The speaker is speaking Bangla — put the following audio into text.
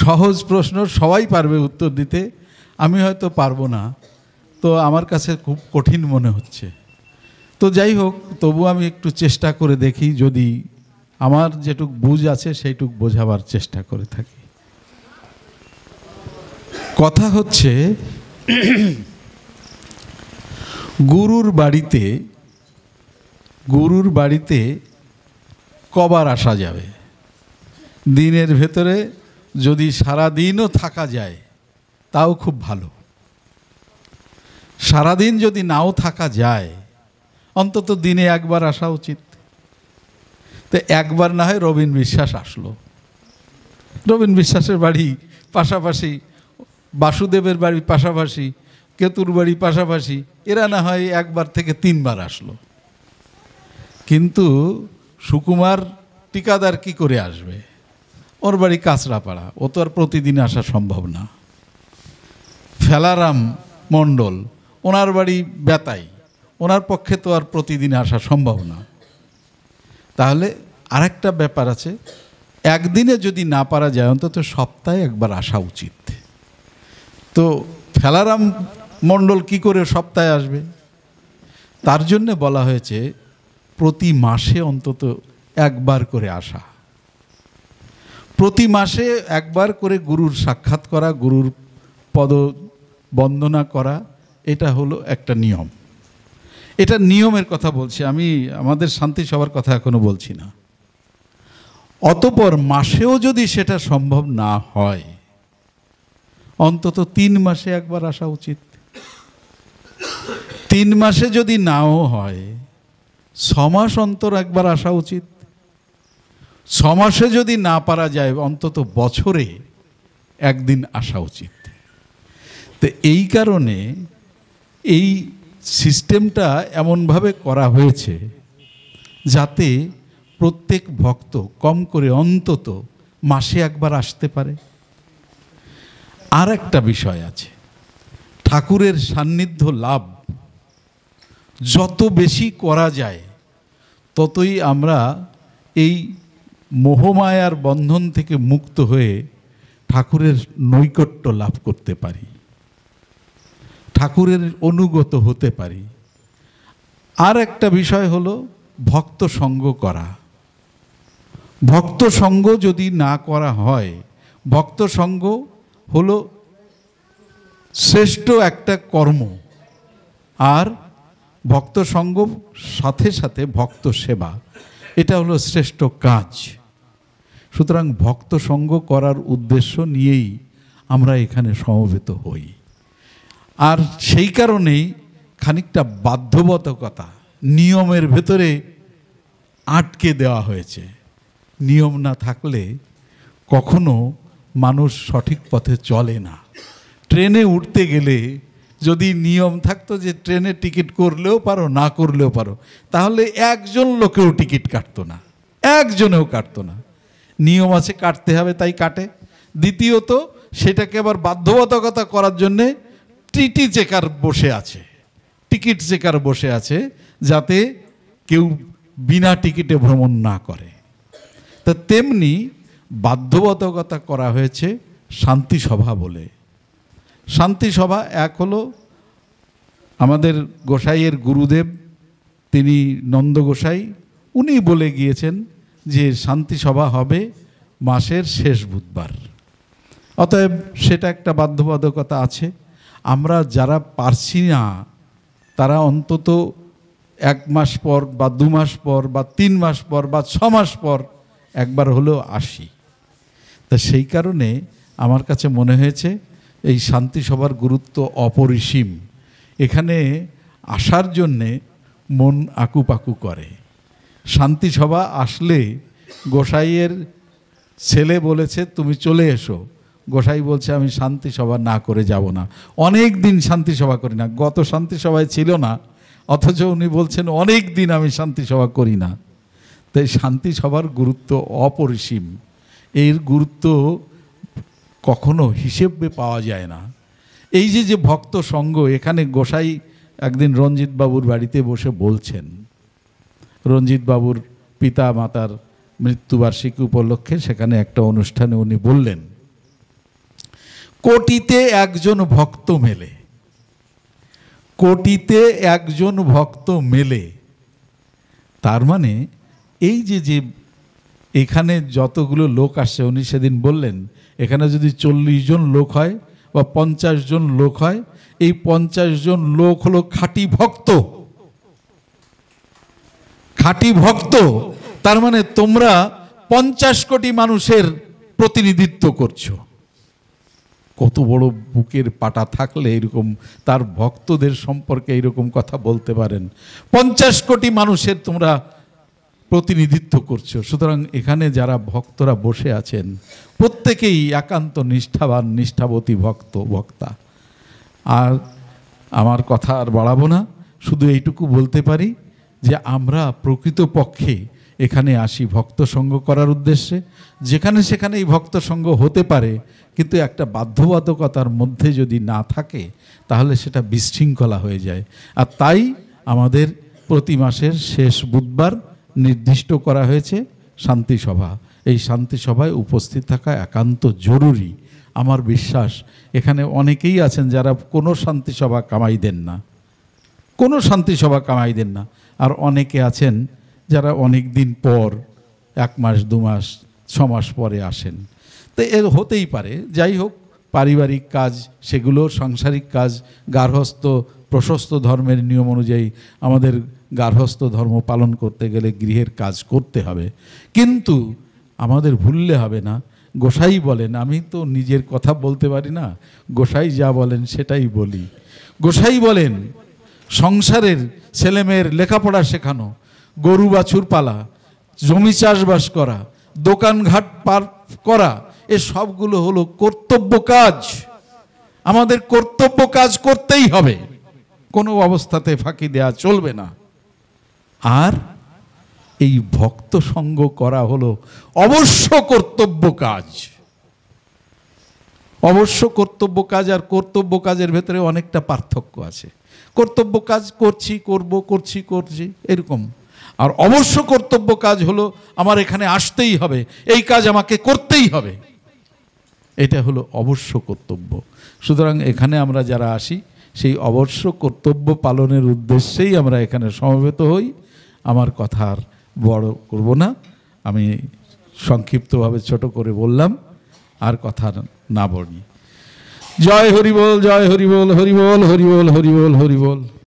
সহজ প্রশ্ন, সবাই পারবে উত্তর দিতে, আমি হয়তো পারবো না, তো আমার কাছে খুব কঠিন মনে হচ্ছে। তো যাই হোক, তবু আমি একটু চেষ্টা করে দেখি, যদি আমার যেটুক বুঝ আছে সেইটুক বোঝাবার চেষ্টা করে থাকি। কথা হচ্ছে, গুরুর বাড়িতে কবার আসা যাবে? দিনের ভেতরে যদি সারাদিনও থাকা যায় তাও খুব ভালো। সারাদিন যদি নাও থাকা যায়, অন্তত দিনে একবার আসা উচিত। তো একবার না হয় রবীন বিশ্বাস আসলো, রবীন বিশ্বাসের বাড়ি পাশাপাশি, বাসুদেবের বাড়ি পাশাপাশি, কেতুর বাড়ি পাশাপাশি, এরা না হয় একবার থেকে 3 বার আসলো। কিন্তু সুকুমার টিকাদার কি করে আসবে? ওর বাড়ি কাঁচরাপাড়া, ও তো আর প্রতিদিন আসা সম্ভব না। ফেলারাম মণ্ডল, ওনার বাড়ি বেতাই, ওনার পক্ষে তো আর প্রতিদিন আসা সম্ভব না। তাহলে আরেকটা ব্যাপার আছে, একদিনে যদি না পারা যায় অন্তত সপ্তাহে একবার আসা উচিত। তো ফেলারাম মণ্ডল কি করে সপ্তাহে আসবে? তার জন্যে বলা হয়েছে প্রতি মাসে অন্তত একবার করে আসা, প্রতি মাসে একবার করে গুরুর সাক্ষাৎ করা, গুরুর পদ বন্দনা করা, এটা হলো একটা নিয়ম। এটা নিয়মের কথা বলছি আমি, আমাদের শান্তি সভার কথা এখনো বলছি না। অতঃপর মাসেও যদি সেটা সম্ভব না হয়, অন্তত 3 মাসে একবার আসা উচিত। 3 মাসে যদি নাও হয়, 6 মাস অন্তর একবার আসা উচিত। 6 মাসে যদি না পারা যায়, অন্তত বছরে একদিন আসা উচিত। তো এই কারণে এই সিস্টেমটা এমনভাবে করা হয়েছে যাতে প্রত্যেক ভক্ত কম করে অন্তত মাসে একবার আসতে পারে। আর একটা বিষয় আছে, ঠাকুরের সান্নিধ্য লাভ যত বেশি করা যায় ততই আমরা এই মোহমায়ার বন্ধন থেকে মুক্ত হয়ে ঠাকুরের নৈকট্য লাভ করতে পারি, ঠাকুরের অনুগত হতে পারি। আর একটা বিষয় হলো ভক্ত সঙ্গ করা। ভক্ত সঙ্গ যদি না করা হয়, ভক্ত সঙ্গ হলো শ্রেষ্ঠ একটা কর্ম, আর ভক্ত সঙ্গ সাথে সাথে ভক্ত সেবা, এটা হলো শ্রেষ্ঠ কাজ। সুতরাং ভক্ত সঙ্গ করার উদ্দেশ্য নিয়েই আমরা এখানে সমবেত হই। আর সেই কারণেই খানিকটা বাধ্যবাধকতা, নিয়মের ভেতরে আটকে দেওয়া হয়েছে। নিয়ম না থাকলে কখনো মানুষ সঠিক পথে চলে না। ট্রেনে উঠতে গেলে যদি নিয়ম থাকতো যে ট্রেনে টিকিট করলেও পারো, না করলেও পারো, তাহলে একজন লোকেও টিকিট কাটতো না, একজনেও কাটতো না। নিয়ম আছে, কাটতে হবে, তাই কাটে। দ্বিতীয়ত, সেটাকে আবার বাধ্যবাধকতা করার জন্যে টিটি চেকার বসে আছে, টিকিট চেকার বসে আছে, যাতে কেউ বিনা টিকিটে ভ্রমণ না করে। তা তেমনি বাধ্যবাধকতা করা হয়েছে শান্তি সভা বলে। শান্তি সভা এক হলো আমাদের গোসাইয়ের গুরুদেব, তিনি নন্দ গোসাই, উনি বলে গিয়েছেন যে শান্তি সভা হবে মাসের শেষ বুধবার। অতএব সেটা একটা বাধ্যবাধকতা আছে। আমরা যারা পারছি না তারা অন্তত 1 মাস পর বা 2 মাস পর বা 3 মাস পর বা 6 মাস পর একবার হলেও আসি। তা সেই কারণে আমার কাছে মনে হয়েছে এই শান্তি সভার গুরুত্ব অপরিসীম। এখানে আসার জন্যে মন আকুপাকু করে। শান্তি সভা আসলে গোসাইয়ের ছেলে বলেছে তুমি চলে এসো, গোসাই বলছে আমি শান্তি সভা না করে যাব না। অনেক দিন শান্তি সভা করি না, গত শান্তি সভায় ছিল না, অথচ উনি বলছেন অনেক দিন আমি শান্তি সভা করি না। তাই শান্তি সভার গুরুত্ব অপরিসীম। এর গুরুত্ব কখনো হিসেবে পাওয়া যায় না। এই যে ভক্ত সঙ্গ, এখানে গোসাই একদিন রঞ্জিত বাবুর বাড়িতে বসে বলছেন, রঞ্জিত বাবুর পিতা মাতার মৃত্যুবার্ষিকী উপলক্ষে সেখানে একটা অনুষ্ঠানে উনি বললেন কোটিতে একজন ভক্ত মেলে, কোটিতে একজন ভক্ত মেলে। তার মানে এই যে যে এখানে যতগুলো লোক আসছে, উনি সেদিন বললেন এখানে যদি 40 জন লোক হয় বা 50 জন লোক হয়, এই 50 জন লোক হলো খাঁটি ভক্ত, খাঁটি ভক্ত। তার মানে তোমরা 50 কোটি মানুষের প্রতিনিধিত্ব করছো। কত বড় বুকের পাটা থাকলে এরকম তার ভক্তদের সম্পর্কে এরকম কথা বলতে পারেন। 50 কোটি মানুষের তোমরা প্রতিনিধিত্ব করছো। সুতরাং এখানে যারা ভক্তরা বসে আছেন প্রত্যেকেই একান্ত নিষ্ঠাবান, নিষ্ঠাবতী বক্তা। আর আমার কথা আর বাড়াবো না, শুধু এইটুকু বলতে পারি যে আমরা প্রকৃতপক্ষে এখানে আসি ভক্ত সঙ্গ করার উদ্দেশ্যে। যেখানে সেখানে এই ভক্ত সঙ্গ হতে পারে, কিন্তু একটা বাধ্যবাধকতার মধ্যে যদি না থাকে তাহলে সেটা বিশৃঙ্খলা হয়ে যায়। আর তাই আমাদের প্রতি মাসের শেষ বুধবার নির্দিষ্ট করা হয়েছে শান্তি সভা। এই শান্তি সভায় উপস্থিত থাকা একান্ত জরুরি। আমার বিশ্বাস এখানে অনেকেই আছেন যারা কোনো শান্তি সভা কামাই দেন না, কোনো শান্তি সভা কামাই দেন না। আর অনেকে আছেন যারা অনেক দিন পর, 1 মাস 2 মাস 6 মাস পরে আসেন। তো এর হতেই পারে। যাই হোক, পারিবারিক কাজ, সেগুলো সাংসারিক কাজ, গার্হস্থ প্রশস্ত ধর্মের নিয়ম অনুযায়ী আমাদের গার্হস্থ ধর্ম পালন করতে গেলে গৃহের কাজ করতে হবে। কিন্তু আমাদের ভুললে হবে না, গোসাই বলেন, আমি তো নিজের কথা বলতে পারি না, গোসাই যা বলেন সেটাই বলি। গোসাই বলেন সংসারের ছেলেমেয়ের লেখাপড়া শেখানো, গরু বাছুর পালা, জমি চাষবাস করা, দোকানঘাট পার করা, এ সবগুলো হলো কর্তব্য কাজ। আমাদের কর্তব্য কাজ করতেই হবে, কোনো অবস্থাতে ফাঁকি দেওয়া চলবে না। আর এই ভক্ত সঙ্গ করা হলো অবশ্য কর্তব্য কাজ। অবশ্য কর্তব্য কাজ আর কর্তব্য কাজের ভেতরে অনেকটা পার্থক্য আছে। কর্তব্য কাজ করছি, করছি এরকম। আর অবশ্য কর্তব্য কাজ হলো আমার এখানে আসতেই হবে, এই কাজ আমাকে করতেই হবে, এটা হলো অবশ্য কর্তব্য। সুতরাং এখানে আমরা যারা আসি সেই অবশ্য কর্তব্য পালনের উদ্দেশ্যেই আমরা এখানে সমবেত হই। আমার কথা আর বড় করব না, আমি সংক্ষিপ্তভাবে ছোট করে বললাম, আর কথা না বলি। জয় হরিবোল, জয় হরিবোল, হরিবোল, হরিবোল, হরিবোল, হরিবোল।